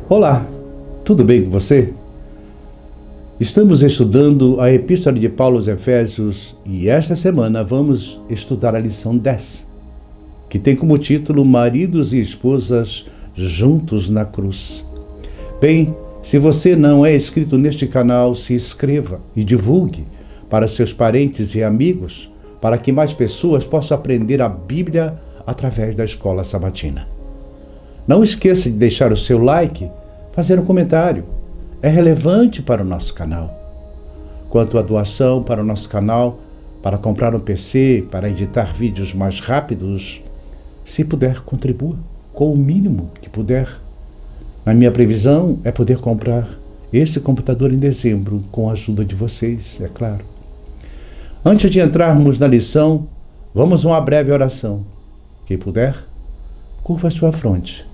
Olá, tudo bem com você? Estamos estudando a Epístola de Paulo aos Efésios e esta semana vamos estudar a lição 10, que tem como título Maridos e Esposas Juntos na Cruz. Bem, se você não é inscrito neste canal, se inscreva e divulgue para seus parentes e amigos, para que mais pessoas possam aprender a Bíblia através da Escola Sabatina. Não esqueça de deixar o seu like, fazer um comentário. É relevante para o nosso canal. Quanto à doação para o nosso canal, para comprar um PC, para editar vídeos mais rápidos, se puder, contribua com o mínimo que puder. A minha previsão é poder comprar esse computador em dezembro, com a ajuda de vocês, é claro. Antes de entrarmos na lição, vamos a uma breve oração. Quem puder, curva a sua fronte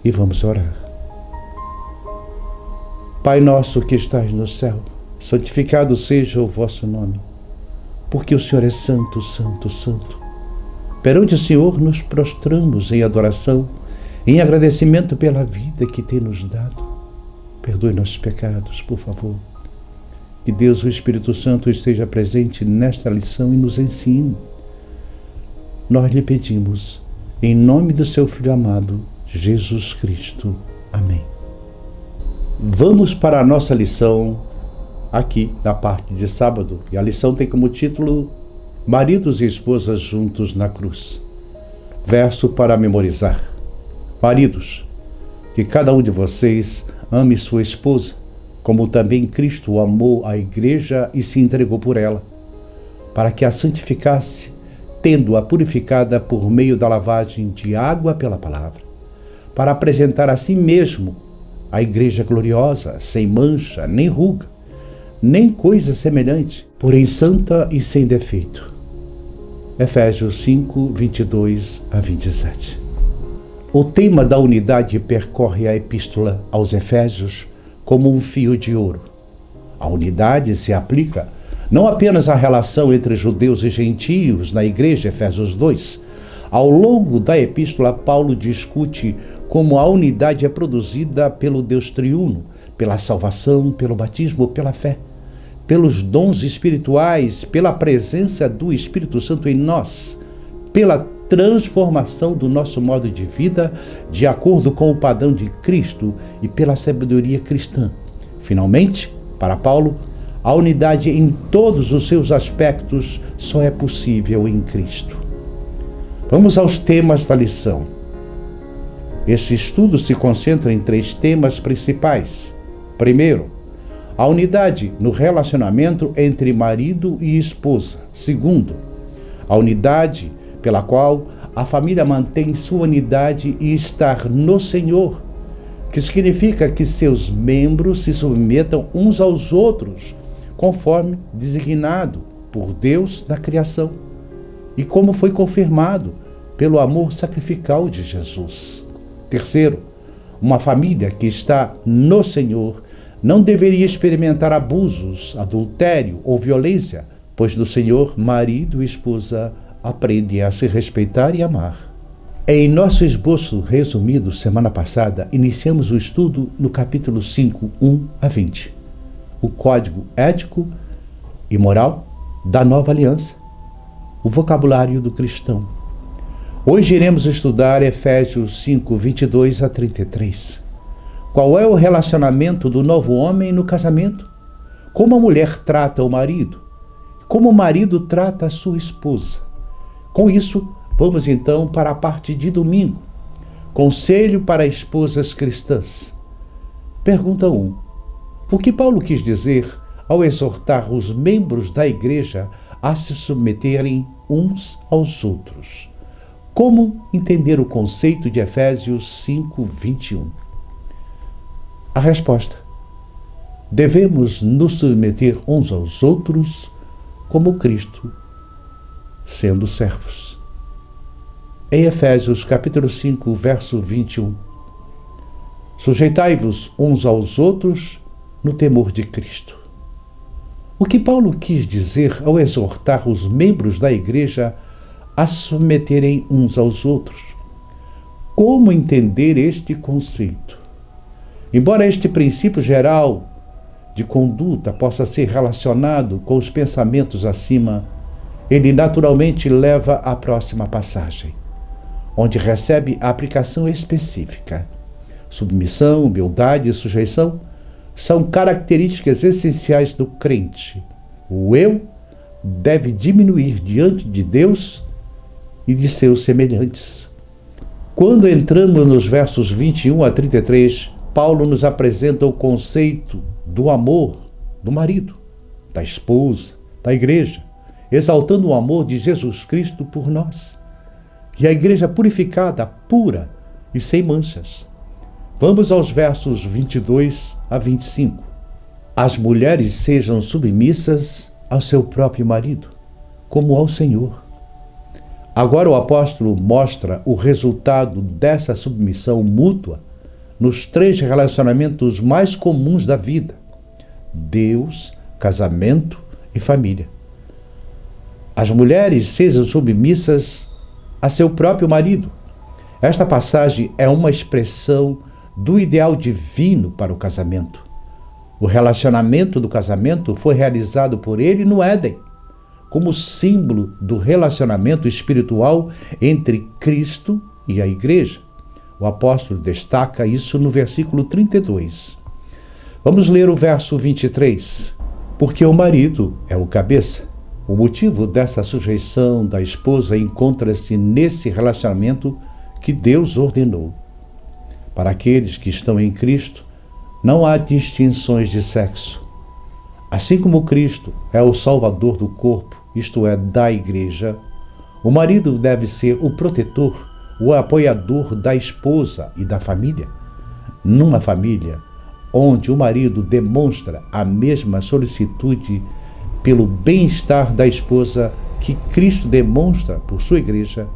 e vamos orar. Pai nosso que estás no céu, santificado seja o vosso nome, porque o Senhor é santo, santo, santo. Perante o Senhor nos prostramos em adoração, em agradecimento pela vida que tem nos dado. Perdoe nossos pecados, por favor. Que Deus, o Espírito Santo, esteja presente nesta lição e nos ensine. Nós lhe pedimos, em nome do seu Filho amado, Jesus Cristo. Amém. Vamos para a nossa lição aqui na parte de sábado. E a lição tem como título Maridos e Esposas Juntos na Cruz. Verso para memorizar. Maridos, que cada um de vocês ame sua esposa, como também Cristo amou a igreja e se entregou por ela, para que a santificasse, tendo-a purificada por meio da lavagem de água pela palavra, para apresentar a si mesmo a igreja gloriosa, sem mancha, nem ruga, nem coisa semelhante, porém santa e sem defeito. Efésios 5, 22 a 27. O tema da unidade percorre a epístola aos Efésios como um fio de ouro. A unidade se aplica não apenas à relação entre judeus e gentios na igreja, Efésios 2. Ao longo da epístola, Paulo discute como a unidade é produzida pelo Deus triuno, pela salvação, pelo batismo, pela fé, pelos dons espirituais, pela presença do Espírito Santo em nós, pela transformação do nosso modo de vida de acordo com o padrão de Cristo e pela sabedoria cristã. Finalmente, para Paulo, a unidade em todos os seus aspectos só é possível em Cristo. Vamos aos temas da lição. Esse estudo se concentra em 3 temas principais. Primeiro, a unidade no relacionamento entre marido e esposa. Segundo, a unidade pela qual a família mantém sua unidade e estar no Senhor, que significa que seus membros se submetam uns aos outros, conforme designado por Deus na criação, e como foi confirmado pelo amor sacrificial de Jesus. Terceiro, uma família que está no Senhor não deveria experimentar abusos, adultério ou violência, pois do Senhor, marido e esposa aprendem a se respeitar e amar. Em nosso esboço resumido semana passada, iniciamos o estudo no capítulo 5, 1 a 20. O código ético e moral da nova aliança, o vocabulário do cristão. Hoje iremos estudar Efésios 5, 22 a 33. Qual é o relacionamento do novo homem no casamento? Como a mulher trata o marido? Como o marido trata a sua esposa? Com isso, vamos então para a parte de domingo. Conselho para esposas cristãs. Pergunta 1. O que Paulo quis dizer ao exortar os membros da igreja a se submeterem uns aos outros? Como entender o conceito de Efésios 5, 21? A resposta: devemos nos submeter uns aos outros como Cristo, sendo servos. Em Efésios capítulo 5, verso 21. Sujeitai-vos uns aos outros no temor de Cristo. O que Paulo quis dizer ao exortar os membros da igreja a se submeterem uns aos outros? Como entender este conceito? Embora este princípio geral de conduta possa ser relacionado com os pensamentos acima, ele naturalmente leva à próxima passagem, onde recebe a aplicação específica. Submissão, humildade e sujeição são características essenciais do crente. O eu deve diminuir diante de Deus e de seus semelhantes. Quando entramos nos versos 21 a 33, Paulo nos apresenta o conceito do amor do marido, da esposa, da igreja, exaltando o amor de Jesus Cristo por nós. E a igreja purificada, pura e sem manchas. Vamos aos versos 22 a 25. As mulheres sejam submissas ao seu próprio marido, como ao Senhor. Agora o apóstolo mostra o resultado dessa submissão mútua nos 3 relacionamentos mais comuns da vida: Deus, casamento e família. As mulheres sejam submissas a seu próprio marido. Esta passagem é uma expressão do ideal divino para o casamento. O relacionamento do casamento foi realizado por ele no Éden, como símbolo do relacionamento espiritual entre Cristo e a igreja. O apóstolo destaca isso no versículo 32. Vamos ler o verso 23. Porque o marido é o cabeça. O motivo dessa sujeição da esposa encontra-se nesse relacionamento que Deus ordenou. Para aqueles que estão em Cristo, não há distinções de sexo. Assim como Cristo é o Salvador do corpo, isto é, da igreja, o marido deve ser o protetor, o apoiador da esposa e da família. Numa família onde o marido demonstra a mesma solicitude pelo bem-estar da esposa que Cristo demonstra por sua igreja,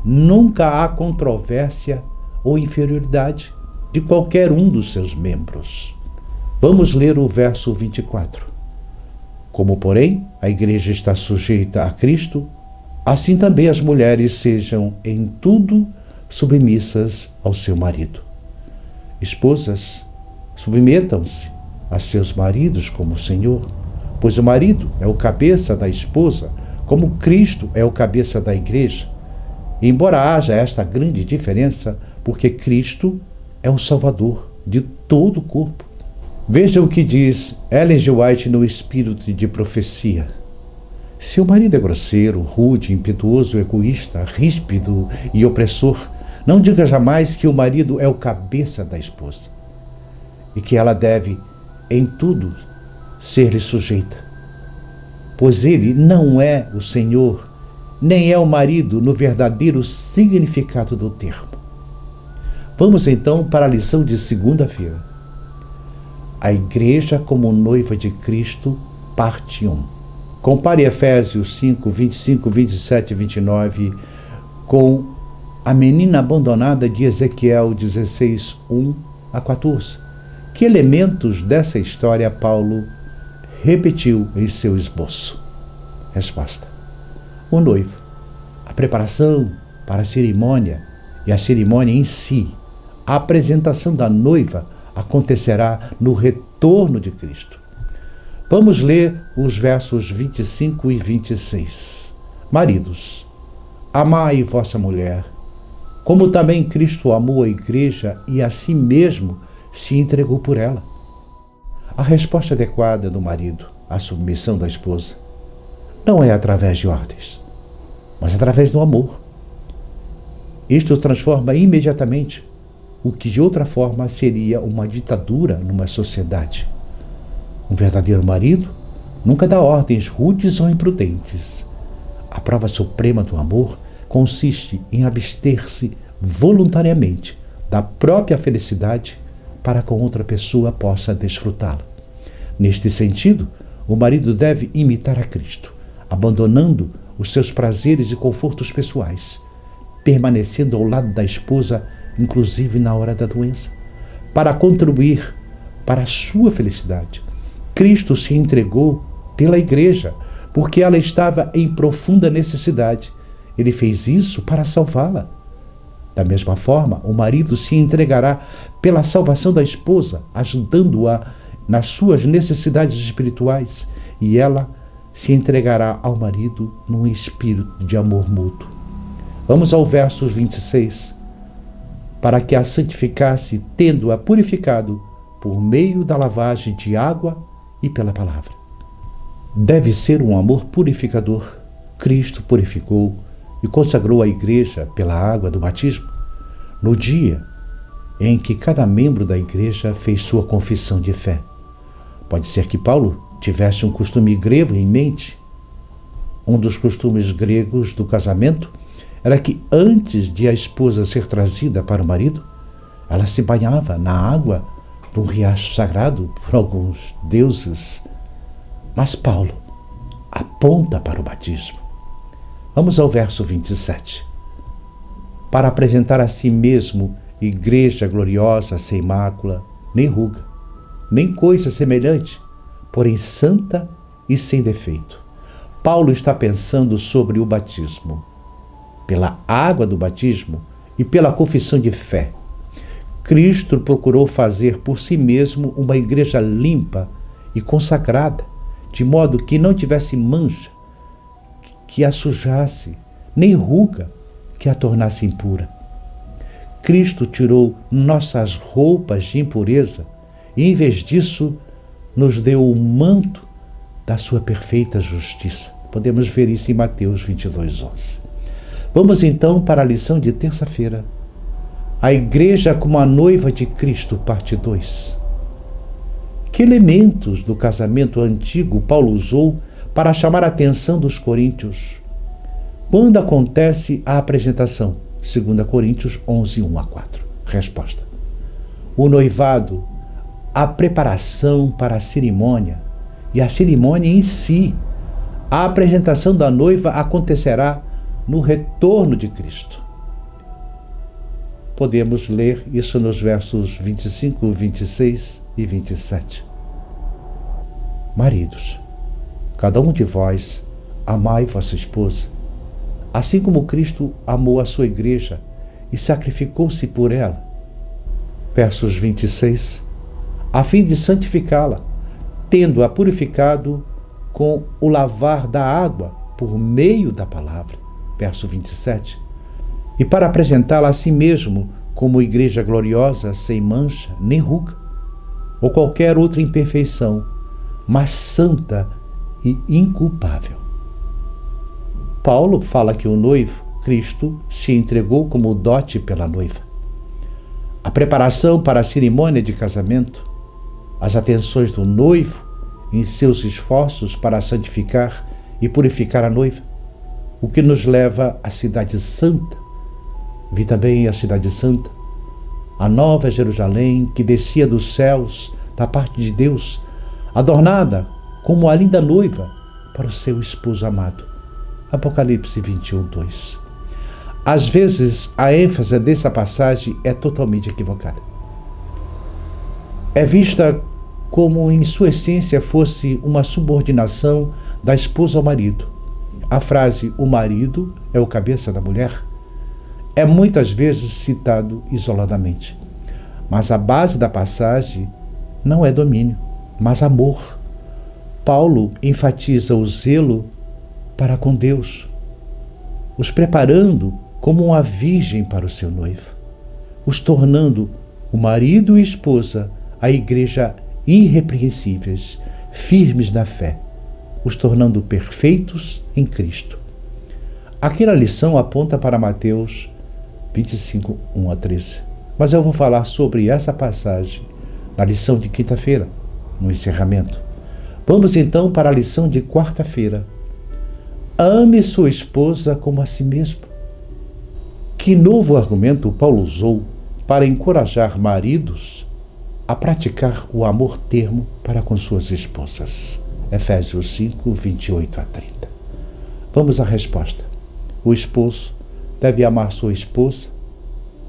nunca há controvérsia ou inferioridade de qualquer um dos seus membros. Vamos ler o verso 24. Como, porém, a igreja está sujeita a Cristo, assim também as mulheres sejam em tudo submissas ao seu marido. Esposas, submetam-se a seus maridos como o Senhor, pois o marido é o cabeça da esposa, como Cristo é o cabeça da igreja. Embora haja esta grande diferença, porque Cristo é o Salvador de todo o corpo. Veja o que diz Ellen G. White no Espírito de Profecia. Se o marido é grosseiro, rude, impetuoso, egoísta, ríspido e opressor, não diga jamais que o marido é o cabeça da esposa e que ela deve, em tudo, ser-lhe sujeita. Pois ele não é o Senhor, nem é o marido no verdadeiro significado do termo. Vamos então para a lição de segunda-feira. A igreja como noiva de Cristo, parte 1. Compare Efésios 5, 25, 27 e 29 com a menina abandonada de Ezequiel 16, 1 a 14. Que elementos dessa história Paulo repetiu em seu esboço? Resposta: o noivo, a preparação para a cerimônia e a cerimônia em si. A apresentação da noiva acontecerá no retorno de Cristo. Vamos ler os versos 25 e 26. Maridos, amai vossa mulher, como também Cristo amou a igreja e a si mesmo se entregou por ela. A resposta adequada do marido à submissão da esposa não é através de ordens, mas através do amor. Isto transforma imediatamente o que de outra forma seria uma ditadura numa sociedade. Um verdadeiro marido nunca dá ordens rudes ou imprudentes. A prova suprema do amor consiste em abster-se voluntariamente da própria felicidade para que outra pessoa possa desfrutá-la. Neste sentido, o marido deve imitar a Cristo, abandonando os seus prazeres e confortos pessoais, permanecendo ao lado da esposa, inclusive na hora da doença, para contribuir para a sua felicidade. Cristo se entregou pela igreja, porque ela estava em profunda necessidade. Ele fez isso para salvá-la. Da mesma forma, o marido se entregará pela salvação da esposa, ajudando-a nas suas necessidades espirituais, e ela se entregará ao marido num espírito de amor mútuo. Vamos ao verso 26. Para que a santificasse, tendo-a purificado por meio da lavagem de água e pela palavra. Deve ser um amor purificador. Cristo purificou e consagrou a igreja pela água do batismo no dia em que cada membro da igreja fez sua confissão de fé. Pode ser que Paulo tivesse um costume grego em mente. Um dos costumes gregos do casamento era que antes de a esposa ser trazida para o marido, ela se banhava na água de um riacho sagrado por alguns deuses. Mas Paulo aponta para o batismo. Vamos ao verso 27. Para apresentar a si mesmo igreja gloriosa, sem mácula, nem ruga, nem coisa semelhante, porém santa e sem defeito. Paulo está pensando sobre o batismo. Pela água do batismo e pela confissão de fé, Cristo procurou fazer por si mesmo uma igreja limpa e consagrada, de modo que não tivesse mancha que a sujasse, nem ruga que a tornasse impura. Cristo tirou nossas roupas de impureza e, em vez disso, nos deu o manto da sua perfeita justiça. Podemos ver isso em Mateus 22:11. Vamos então para a lição de terça-feira. A igreja como a noiva de Cristo, parte 2. Que elementos do casamento antigo Paulo usou para chamar a atenção dos coríntios? Quando acontece a apresentação? 2 Coríntios 11, 1-4. Resposta. O noivado, a preparação para a cerimônia e a cerimônia em si. A apresentação da noiva acontecerá no retorno de Cristo. Podemos ler isso nos versos 25, 26 e 27. Maridos, cada um de vós amai vossa esposa, assim como Cristo amou a sua igreja e sacrificou-se por ela. Versos 26. A fim de santificá-la, tendo-a purificado com o lavar da água por meio da palavra. Verso 27. E para apresentá-la a si mesmo como igreja gloriosa, sem mancha, nem ruga, ou qualquer outra imperfeição, mas santa e inculpável. Paulo fala que o noivo, Cristo, se entregou como dote pela noiva. A preparação para a cerimônia de casamento, as atenções do noivo em seus esforços para santificar e purificar a noiva, o que nos leva à cidade santa. Vi também a cidade santa, a nova Jerusalém que descia dos céus da parte de Deus, adornada como a linda noiva para o seu esposo amado. Apocalipse 21:2. Às vezes, a ênfase dessa passagem é totalmente equivocada. É vista como, em sua essência, fosse uma subordinação da esposa ao marido. A frase "o marido é o cabeça da mulher" é muitas vezes citado isoladamente. Mas a base da passagem não é domínio, mas amor. Paulo enfatiza o zelo para com Deus, os preparando como uma virgem para o seu noivo, os tornando o marido e a esposa, a igreja, irrepreensíveis, firmes na fé, os tornando perfeitos em Cristo. Aqui na lição aponta para Mateus 25, 1-13. Mas eu vou falar sobre essa passagem na lição de quinta-feira, no encerramento. Vamos então para a lição de quarta-feira. Ame sua esposa como a si mesmo. Que novo argumento Paulo usou para encorajar maridos a praticar o amor termo para com suas esposas? Efésios 5, 28-30. Vamos à resposta. O esposo deve amar sua esposa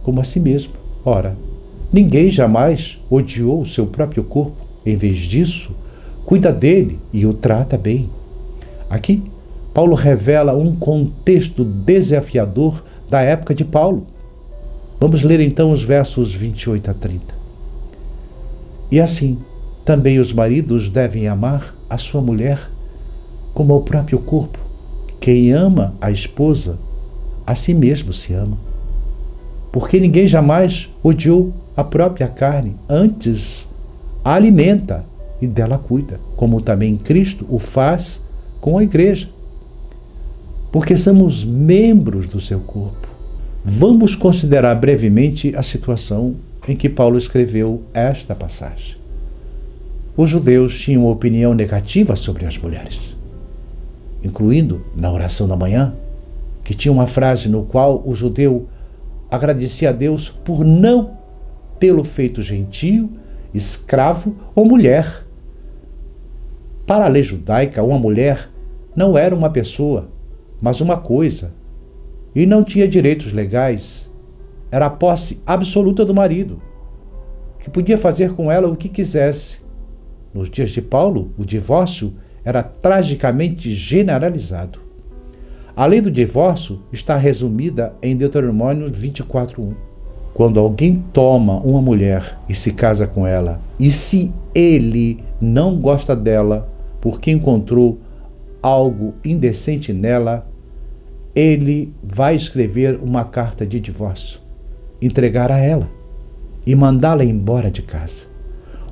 como a si mesmo. Ora, ninguém jamais odiou o seu próprio corpo. Em vez disso, cuida dele e o trata bem. Aqui, Paulo revela um contexto desafiador da época de Paulo. Vamos ler então os versos 28 a 30. E assim, também os maridos devem amar a sua mulher como ao próprio corpo. Quem ama a esposa, a si mesmo se ama. Porque ninguém jamais odiou a própria carne, antes a alimenta e dela cuida, como também Cristo o faz com a igreja. Porque somos membros do seu corpo. Vamos considerar brevemente a situação em que Paulo escreveu esta passagem. Os judeus tinham uma opinião negativa sobre as mulheres, incluindo na oração da manhã, que tinha uma frase no qual o judeu agradecia a Deus por não tê-lo feito gentio, escravo ou mulher. Para a lei judaica, uma mulher não era uma pessoa, mas uma coisa, e não tinha direitos legais. Era a posse absoluta do marido, que podia fazer com ela o que quisesse. Nos dias de Paulo, o divórcio era tragicamente generalizado. A lei do divórcio está resumida em Deuteronômio 24:1. Quando alguém toma uma mulher e se casa com ela, e se ele não gosta dela porque encontrou algo indecente nela, ele vai escrever uma carta de divórcio, entregar a ela e mandá-la embora de casa.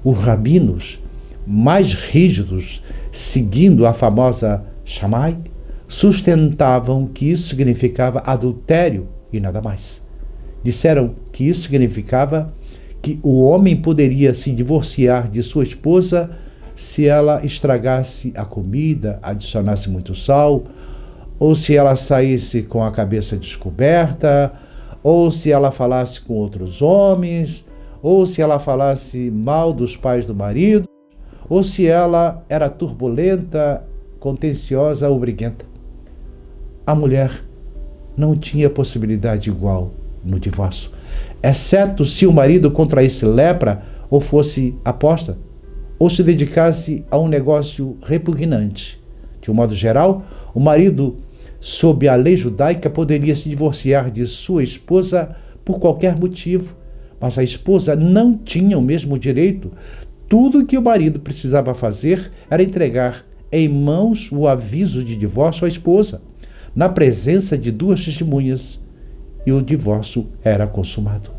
Os rabinos mais rígidos, seguindo a famosa Shammai, sustentavam que isso significava adultério e nada mais. Disseram que isso significava que o homem poderia se divorciar de sua esposa se ela estragasse a comida, adicionasse muito sal, ou se ela saísse com a cabeça descoberta, ou se ela falasse com outros homens, ou se ela falasse mal dos pais do marido, ou se ela era turbulenta, contenciosa ou briguenta. A mulher não tinha possibilidade igual no divórcio, exceto se o marido contraísse lepra ou fosse apóstata, ou se dedicasse a um negócio repugnante. De um modo geral, o marido, sob a lei judaica, poderia se divorciar de sua esposa por qualquer motivo, mas a esposa não tinha o mesmo direito. Tudo o que o marido precisava fazer era entregar em mãos o aviso de divórcio à esposa, na presença de 2 testemunhas, e o divórcio era consumado.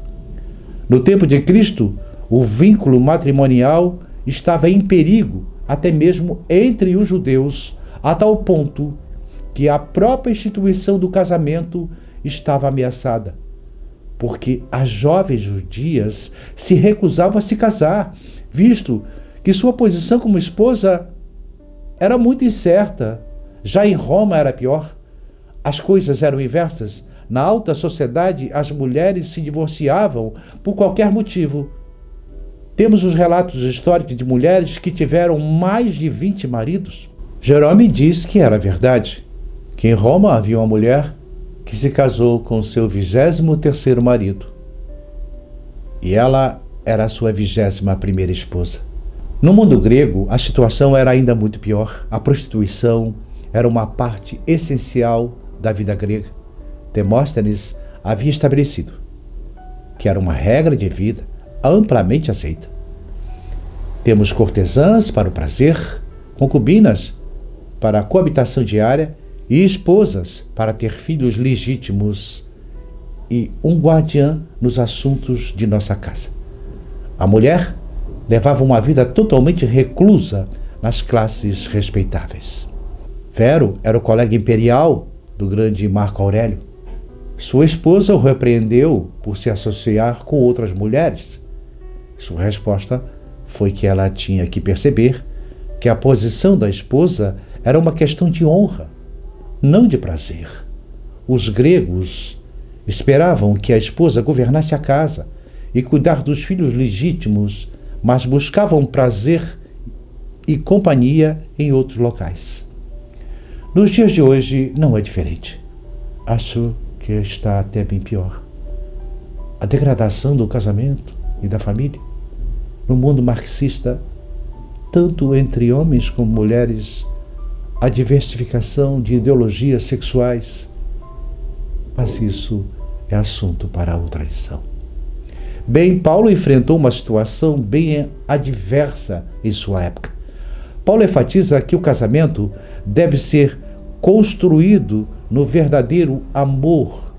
No tempo de Cristo, o vínculo matrimonial estava em perigo, até mesmo entre os judeus, a tal ponto que a própria instituição do casamento estava ameaçada, porque as jovens judias se recusavam a se casar, visto que sua posição como esposa era muito incerta. Já em Roma era pior. As coisas eram inversas. Na alta sociedade, as mulheres se divorciavam por qualquer motivo. Temos os relatos históricos de mulheres que tiveram mais de 20 maridos. Jerome diz que era verdade, que em Roma havia uma mulher que se casou com seu 23º marido. E ela era a sua 21ª esposa. No mundo grego, a situação era ainda muito pior. A prostituição era uma parte essencial da vida grega. Demóstenes havia estabelecido que era uma regra de vida amplamente aceita. Temos cortesãs para o prazer, concubinas para a coabitação diária e esposas para ter filhos legítimos e um guardiã nos assuntos de nossa casa. A mulher levava uma vida totalmente reclusa nas classes respeitáveis. Vero era o colega imperial do grande Marco Aurélio. Sua esposa o repreendeu por se associar com outras mulheres. Sua resposta foi que ela tinha que perceber que a posição da esposa era uma questão de honra, não de prazer. Os gregos esperavam que a esposa governasse a casa e cuidar dos filhos legítimos, mas buscavam prazer e companhia em outros locais. Nos dias de hoje não é diferente. Acho que está até bem pior. A degradação do casamento e da família. No mundo marxista, tanto entre homens como mulheres, a diversificação de ideologias sexuais. Mas isso é assunto para outra lição. Bem, Paulo enfrentou uma situação bem adversa em sua época. Paulo enfatiza que o casamento deve ser construído no verdadeiro amor,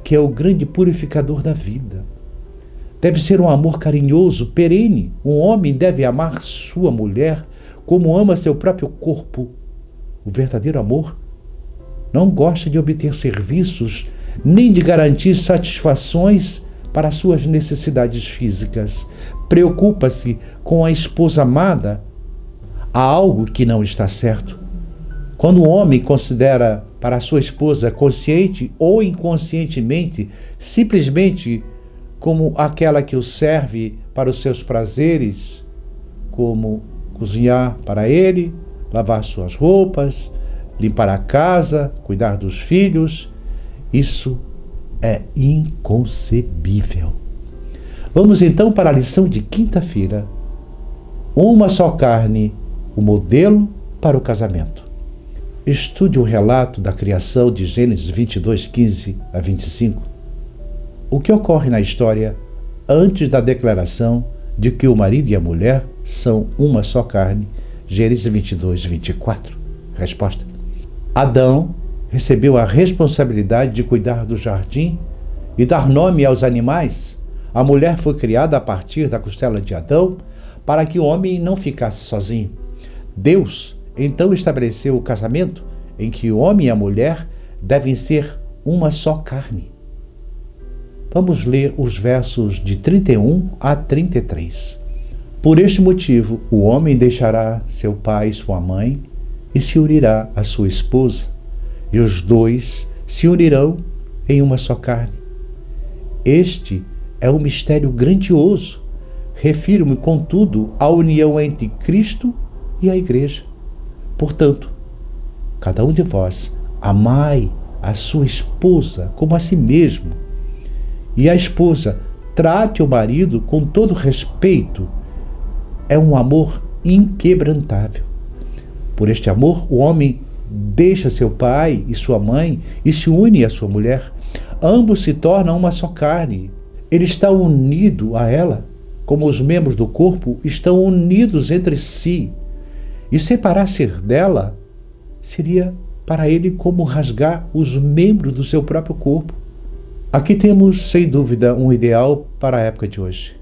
que é o grande purificador da vida. Deve ser um amor carinhoso, perene. Um homem deve amar sua mulher como ama seu próprio corpo. O verdadeiro amor não gosta de obter serviços nem de garantir satisfações para suas necessidades físicas. Preocupa-se com a esposa amada. Há algo que não está certo. Quando o homem considera para a sua esposa, consciente ou inconscientemente, simplesmente como aquela que o serve para os seus prazeres, como cozinhar para ele, lavar suas roupas, limpar a casa, cuidar dos filhos, isso é inconcebível. Vamos então para a lição de quinta-feira. Uma só carne, o modelo para o casamento. Estude o relato da criação de Gênesis 22, 15 a 25. O que ocorre na história antes da declaração de que o marido e a mulher são uma só carne? Gênesis 22, 24. Resposta. Adão recebeu a responsabilidade de cuidar do jardim e dar nome aos animais. A mulher foi criada a partir da costela de Adão para que o homem não ficasse sozinho. Deus então estabeleceu o casamento em que o homem e a mulher devem ser uma só carne. Vamos ler os versos de 31 a 33. Por este motivo, o homem deixará seu pai e sua mãe e se unirá à sua esposa, e os dois se unirão em uma só carne. Este é um mistério grandioso. Refiro-me, contudo, à união entre Cristo e a Igreja. Portanto, cada um de vós amai a sua esposa como a si mesmo, e a esposa trate o marido com todo respeito. É um amor inquebrantável. Por este amor, o homem deixa seu pai e sua mãe e se une à sua mulher. Ambos se tornam uma só carne. Ele está unido a ela, como os membros do corpo estão unidos entre si. E separar-se dela seria para ele como rasgar os membros do seu próprio corpo. Aqui temos, sem dúvida, um ideal para a época de hoje,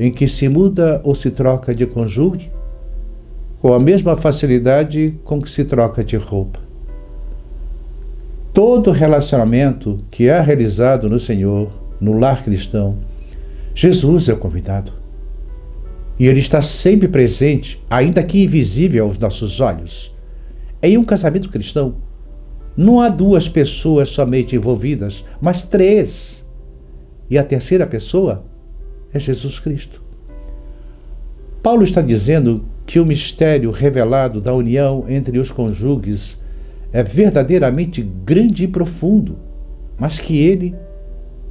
em que se muda ou se troca de cônjuge com a mesma facilidade com que se troca de roupa. Todo relacionamento que é realizado no Senhor, no lar cristão, Jesus é o convidado. E Ele está sempre presente, ainda que invisível aos nossos olhos. Em um casamento cristão, não há duas pessoas somente envolvidas, mas três. E a terceira pessoa é Jesus Cristo. Paulo está dizendo que o mistério revelado da união entre os cônjuges é verdadeiramente grande e profundo, mas que ele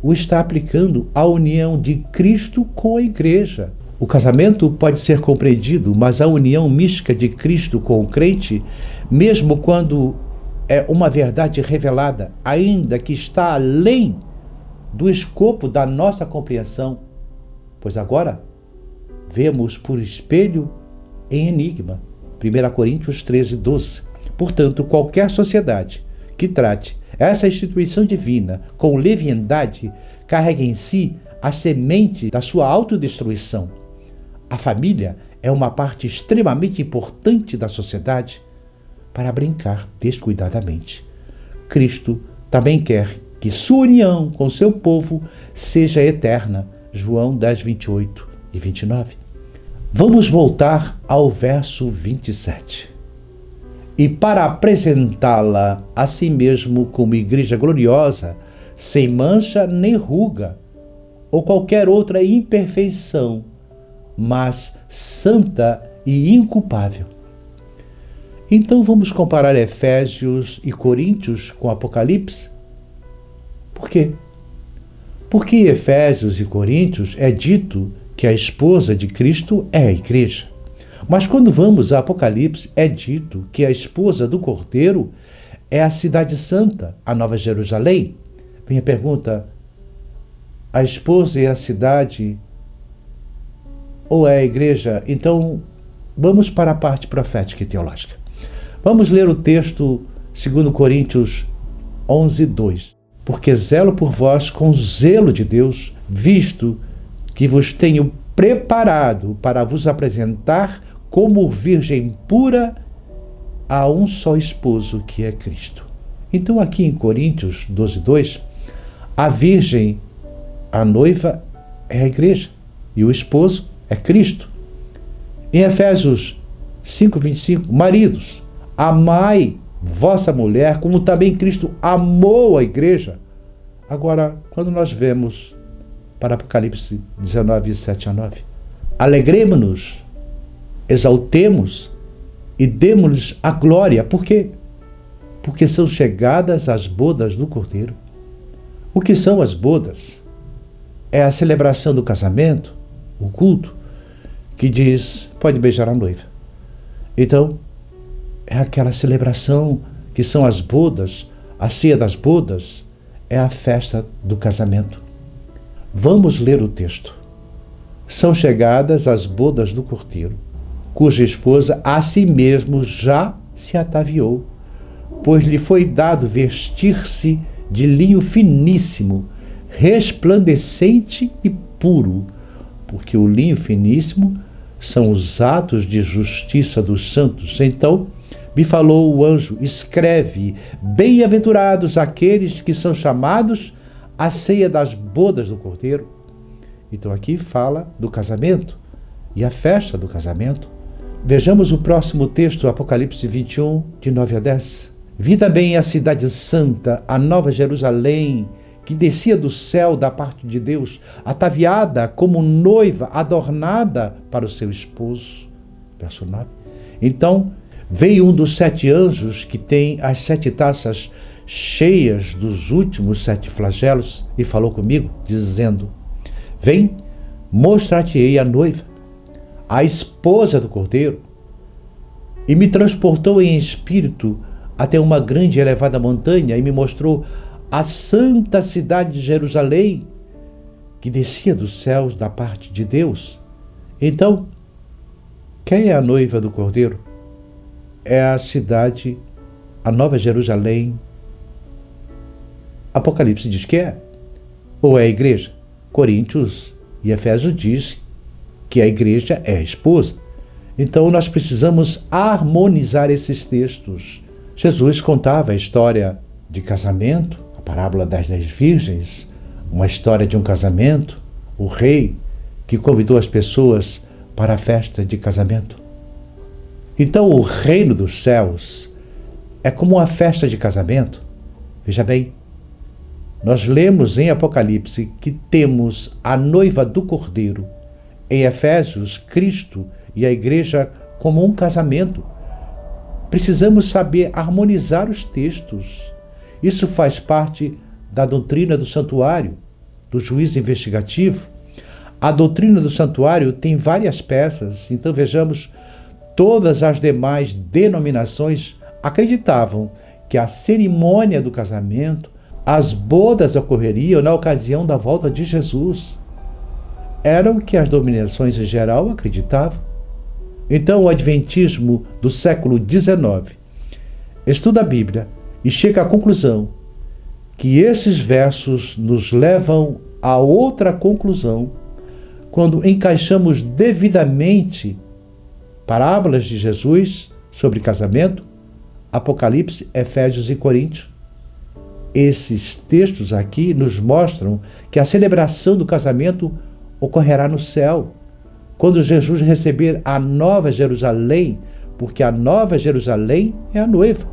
o está aplicando à união de Cristo com a Igreja. O casamento pode ser compreendido, mas a união mística de Cristo com o crente, mesmo quando é uma verdade revelada, ainda que está além do escopo da nossa compreensão, pois agora vemos por espelho em enigma. 1 Coríntios 13, 12. Portanto, qualquer sociedade que trate essa instituição divina com leviandade carrega em si a semente da sua autodestruição. A família é uma parte extremamente importante da sociedade para brincar descuidadamente. Cristo também quer que sua união com seu povo seja eterna. João 10, 28 e 29. Vamos voltar ao verso 27. E para apresentá-la a si mesmo como igreja gloriosa, sem mancha nem ruga, ou qualquer outra imperfeição, mas santa e inculpável. Então vamos comparar Efésios e Coríntios com Apocalipse? Por quê? Porque em Efésios e Coríntios é dito que a esposa de Cristo é a igreja. Mas quando vamos a Apocalipse, é dito que a esposa do Cordeiro é a cidade santa, a Nova Jerusalém. Vem a pergunta, a esposa e a cidade, ou é a igreja? Então, vamos para a parte profética e teológica. Vamos ler o texto 2 Coríntios 11:2. Porque zelo por vós com zelo de Deus, visto que vos tenho preparado para vos apresentar como virgem pura a um só esposo, que é Cristo. Então, aqui em Coríntios 12:2, a virgem, a noiva, é a igreja e o esposo é Cristo. Em Efésios 5:25, maridos, amai vossa mulher como também Cristo amou a igreja. Agora, quando nós vemos para Apocalipse 19, 7-9, alegremos-nos, exaltemos e demos-lhes a glória. Por quê? Porque são chegadas as bodas do Cordeiro. O que são as bodas? É a celebração do casamento, o culto, que diz, pode beijar a noiva. Então, é aquela celebração que são as bodas, a ceia das bodas, é a festa do casamento. Vamos ler o texto. São chegadas as bodas do Cordeiro, cuja esposa a si mesmo já se ataviou, pois lhe foi dado vestir-se de linho finíssimo, resplandecente e puro, porque o linho finíssimo são os atos de justiça dos santos. Então me falou o anjo, escreve, bem-aventurados aqueles que são chamados à ceia das bodas do Cordeiro. Então aqui fala do casamento e a festa do casamento. Vejamos o próximo texto, Apocalipse 21, de 9-10. Vi também a cidade santa, a nova Jerusalém, que descia do céu da parte de Deus, ataviada como noiva, adornada para o seu esposo. Verso 9. Então veio um dos 7 anjos que tem as 7 taças cheias dos últimos 7 flagelos e falou comigo, dizendo: vem, mostrar-te-ei a noiva, a esposa do Cordeiro. E me transportou em espírito até uma grande e elevada montanha e me mostrou a santa cidade de Jerusalém, que descia dos céus da parte de Deus. Então, quem é a noiva do Cordeiro? É a cidade, a nova Jerusalém. Apocalipse diz que é. Ou é a igreja? Coríntios e Efésios diz que a igreja é a esposa. Então nós precisamos harmonizar esses textos. Jesus contava a história de casamento, a parábola das 10 virgens, uma história de um casamento, o rei que convidou as pessoas para a festa de casamento. Então o reino dos céus é como uma festa de casamento. Veja bem, nós lemos em Apocalipse que temos a noiva do Cordeiro, em Efésios, Cristo e a igreja como um casamento. Precisamos saber harmonizar os textos. Isso faz parte da doutrina do santuário, do juízo investigativo. A doutrina do santuário tem várias peças, então vejamos, todas as demais denominações acreditavam que a cerimônia do casamento, as bodas ocorreriam na ocasião da volta de Jesus. Era o que as denominações em geral acreditavam. Então o adventismo do século XIX estuda a Bíblia e chega à conclusão que esses versos nos levam a outra conclusão quando encaixamos devidamente parábolas de Jesus sobre casamento, Apocalipse, Efésios e Coríntios. Esses textos aqui nos mostram que a celebração do casamento ocorrerá no céu, quando Jesus receber a nova Jerusalém, porque a nova Jerusalém é a noiva.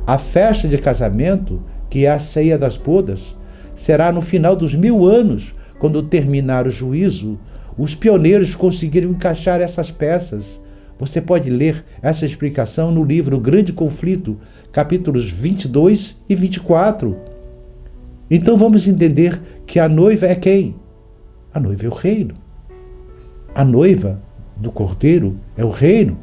A festa de casamento, que é a ceia das bodas, será no final dos 1000 anos, quando terminar o juízo. Os pioneiros conseguiram encaixar essas peças. Você pode ler essa explicação no livro O Grande Conflito, capítulos 22 e 24. Então vamos entender que a noiva é quem? A noiva é o reino. A noiva do Cordeiro é o reino.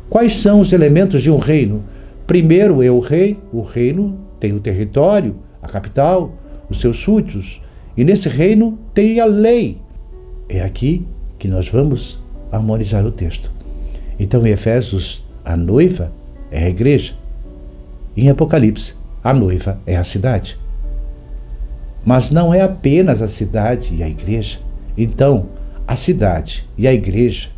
Quais são os elementos de um reino? Primeiro é o rei. O reino tem o território, a capital, os seus súditos. E nesse reino tem a lei. É aqui que nós vamos harmonizar o texto. Então, em Efésios, a noiva é a igreja. Em Apocalipse, a noiva é a cidade. Mas não é apenas a cidade e a igreja. Então, a cidade e a igreja,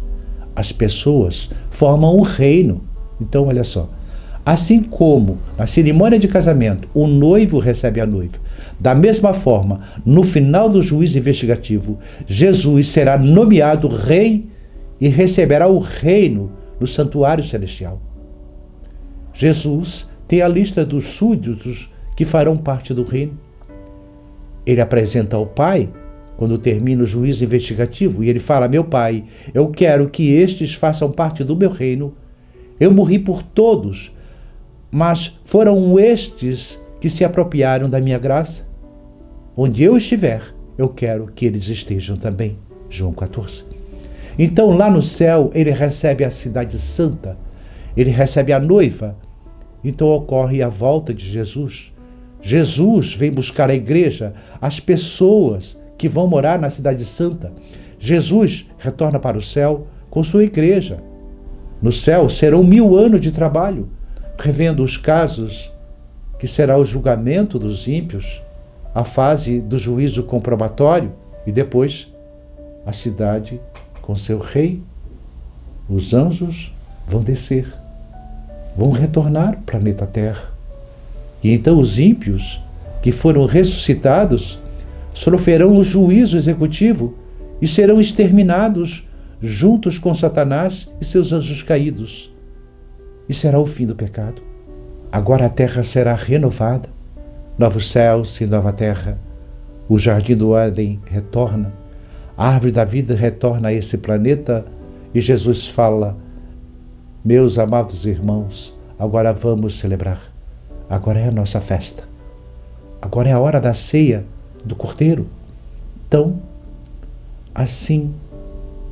as pessoas, formam o reino. Então, olha só. Assim como na cerimônia de casamento, o noivo recebe a noiva, da mesma forma, no final do juízo investigativo, Jesus será nomeado rei e receberá o reino no santuário celestial. Jesus tem a lista dos súditos que farão parte do reino. Ele apresenta ao Pai, quando termina o juízo investigativo, e ele fala: meu Pai, eu quero que estes façam parte do meu reino. Eu morri por todos, mas foram estes que se apropriaram da minha graça. Onde eu estiver, eu quero que eles estejam também. João 14. Então, lá no céu, ele recebe a cidade santa, ele recebe a noiva. Então ocorre a volta de Jesus. Jesus vem buscar a igreja, as pessoas que vão morar na cidade santa. Jesus retorna para o céu com sua igreja. No céu serão 1000 anos de trabalho, revendo os casos que será o julgamento dos ímpios, a fase do juízo comprobatório e depois a cidade com seu rei. Os anjos vão descer, vão retornar ao planeta Terra. E então os ímpios que foram ressuscitados sofrerão o juízo executivo e serão exterminados juntos com Satanás e seus anjos caídos. E será o fim do pecado. Agora a terra será renovada, novos céus e nova terra. O jardim do Éden retorna, a árvore da vida retorna a esse planeta e Jesus fala: meus amados irmãos, agora vamos celebrar. Agora é a nossa festa. Agora é a hora da ceia do Cordeiro. Então, assim,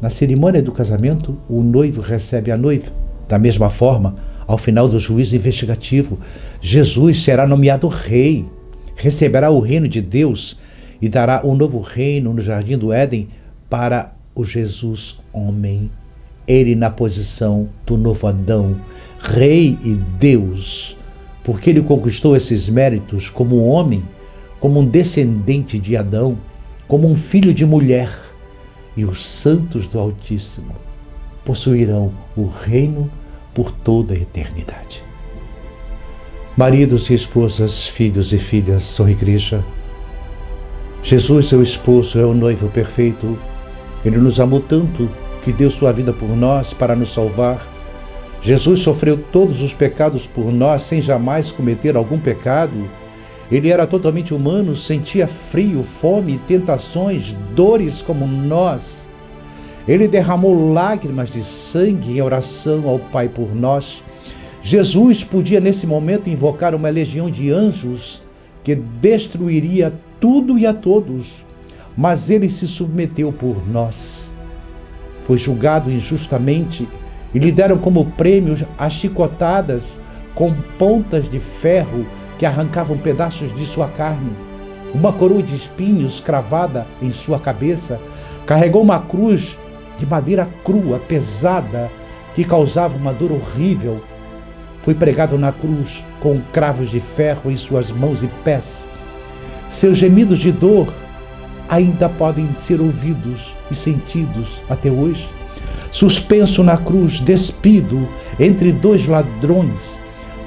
na cerimônia do casamento, o noivo recebe a noiva. Da mesma forma, ao final do juízo investigativo, Jesus será nomeado rei, receberá o reino de Deus e dará um novo reino no jardim do Éden para o Jesus homem. Ele na posição do novo Adão, rei e Deus, porque ele conquistou esses méritos como homem, como um descendente de Adão, como um filho de mulher. E os santos do Altíssimo possuirão o reino por toda a eternidade. Maridos e esposas, filhos e filhas, são igreja. Jesus, seu esposo, é o noivo perfeito. Ele nos amou tanto que deu sua vida por nós para nos salvar. Jesus sofreu todos os pecados por nós sem jamais cometer algum pecado. Ele era totalmente humano, sentia frio, fome, tentações, dores como nós. Ele derramou lágrimas de sangue em oração ao Pai por nós. Jesus podia nesse momento invocar uma legião de anjos que destruiria tudo e a todos, mas ele se submeteu por nós. Foi julgado injustamente e lhe deram como prêmio as chicotadas com pontas de ferro que arrancavam pedaços de sua carne, uma coroa de espinhos cravada em sua cabeça, carregou uma cruz de madeira crua, pesada, que causava uma dor horrível. Foi pregado na cruz com cravos de ferro em suas mãos e pés. Seus gemidos de dor ainda podem ser ouvidos e sentidos até hoje. Suspenso na cruz, despido entre 2 ladrões,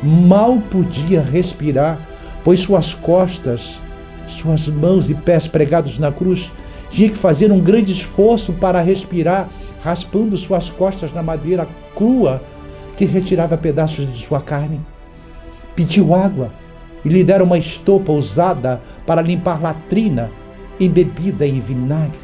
mal podia respirar, pois suas costas, suas mãos e pés pregados na cruz, tinha que fazer um grande esforço para respirar, raspando suas costas na madeira crua que retirava pedaços de sua carne. Pediu água e lhe deram uma estopa usada para limpar latrina, embebida em vinagre.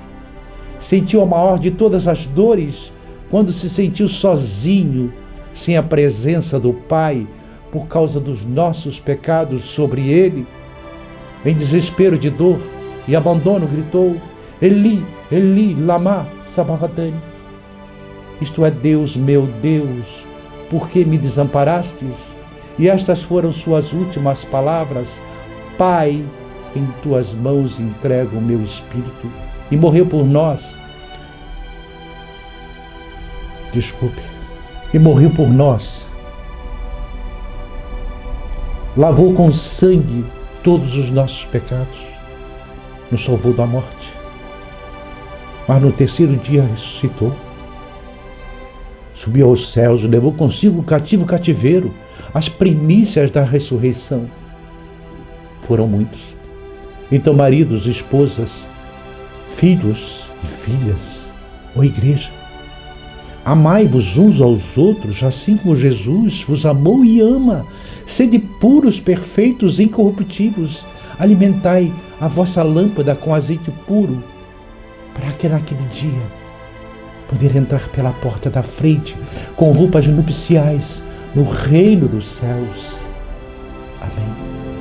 Sentiu a maior de todas as dores quando se sentiu sozinho, sem a presença do Pai, por causa dos nossos pecados sobre ele. Em desespero de dor e abandono, gritou: Eli, Eli, lama sabachthani. Isto é: Deus, meu Deus, por que me desamparastes? E estas foram suas últimas palavras: Pai, em tuas mãos entrego o meu espírito. E morreu por nós. Desculpe. E morreu por nós. Lavou com sangue todos os nossos pecados. Nos salvou da morte. Mas no terceiro dia ressuscitou. Subiu aos céus, levou consigo o cativeiro. As primícias da ressurreição foram muitos. Então, maridos, esposas, filhos e filhas, ó igreja, amai-vos uns aos outros, assim como Jesus vos amou e ama. Sede puros, perfeitos, incorruptíveis. Alimentai a vossa lâmpada com azeite puro, para que naquele dia poder entrar pela porta da frente com roupas nupciais no reino dos céus. Amém.